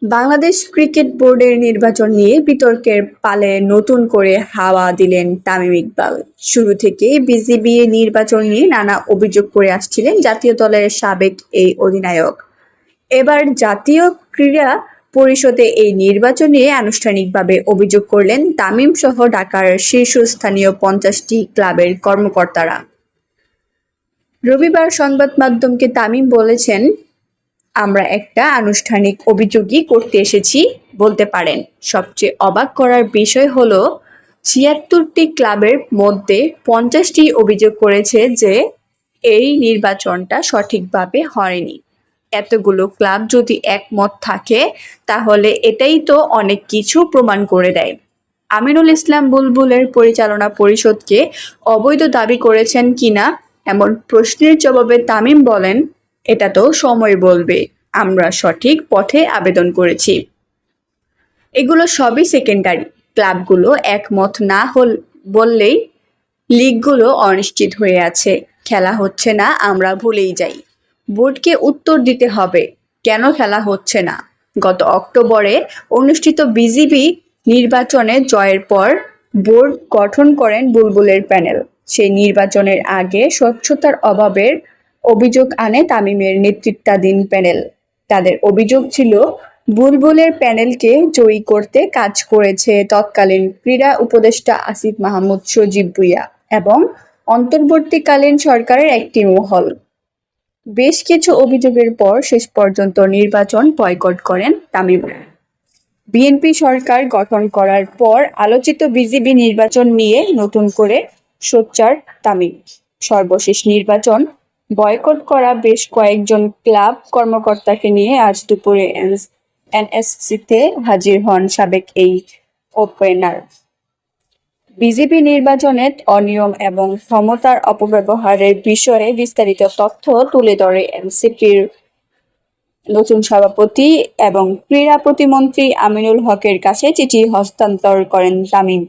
Bangladesh cricket বোর্ডের নির্বাচন নিয়ে বিতর্কের পালে নতুন করে হাওয়া দিলেন তামিম ইকবাল। শুরু থেকেই বিসিবি নির্বাচন নিয়ে নানা অভিযোগ করে আসছিলেন জাতীয় দলের সাবেক এই অধিনায়ক। এবার জাতীয় ক্রীড়া পরিষদে এই নির্বাচন নিয়ে আনুষ্ঠানিকভাবে অভিযোগ করলেন তামিম সহ ঢাকার শীর্ষস্থানীয় 50টি ক্লাবের কর্মকর্তারা। রবিবার সংবাদ মাধ্যমকে তামিম বলেছেন, আমরা একটা আনুষ্ঠানিক অভিযোগই করতে এসেছি বলতে পারেন। সবচেয়ে অবাক করার বিষয় হলো ৭৬টি ক্লাবের মধ্যে 50টি অভিযোগ করেছে যে এই নির্বাচনটা সঠিকভাবে হয়নি। এতগুলো ক্লাব যদি একমত থাকে তাহলে এটাই তো অনেক কিছু প্রমাণ করে দেয়। আমিনুল ইসলাম বুলবুলের পরিচালনা পরিষদকে অবৈধ দাবি করেছেন কিনা এমন প্রশ্নের জবাবে তামিম বলেন, এটা তো সময় বলবে। আমরা সঠিক পথে আবেদন করেছি। এগুলো সবই সেকেন্ডারি। ক্লাবগুলো একমত না বললেই লিগগুলো অনিশ্চিত হয়ে আছে, খেলা হচ্ছে না আমরা ভুলেই যাই। বোর্ডকে উত্তর দিতে হবে কেন খেলা হচ্ছে না। গত অক্টোবরে অনুষ্ঠিত বিসিবি নির্বাচনে জয়ের পর বোর্ড গঠন করেন বুলবুলের প্যানেল। সেই নির্বাচনের আগে স্বচ্ছতার অভাবের অভিযোগ আনে তামিমের নেতৃত্বাধীন প্যানেল। তাদের অভিযোগ ছিল, বুলবুলের প্যানেলকে জয়ী করতে কাজ করেছে তৎকালীন ক্রীড়া উপদেষ্টা আসিফ মাহমুদ সজীব ভুঁইয়া এবং অন্তর্বর্তীকালীন সরকারের একটি মহল। বেশ কিছু অভিযোগের পর শেষ পর্যন্ত নির্বাচন বয়কট করেন তামিম। বিএনপি সরকার গঠন করার পর আলোচিত বিসিবি নির্বাচন নিয়ে নতুন করে সোচ্চার তামিম। সর্বশেষ নির্বাচন বয়কট করা বেশ কয়েকজন ক্লাব কর্মকর্তাকে নিয়ে আজ দুপুরে এনএসসিতে হাজির হন সাবেক এই ওপেনার। বিসিবি নির্বাচনে অনিয়ম এবং ক্ষমতার অপব্যবহারের বিষয়ে বিস্তারিত তথ্য তুলে ধরে এনসিপির নতুন সভাপতি এবং ক্রীড়া প্রতিমন্ত্রী আমিনুল হকের কাছে চিঠি হস্তান্তর করেন তামিম।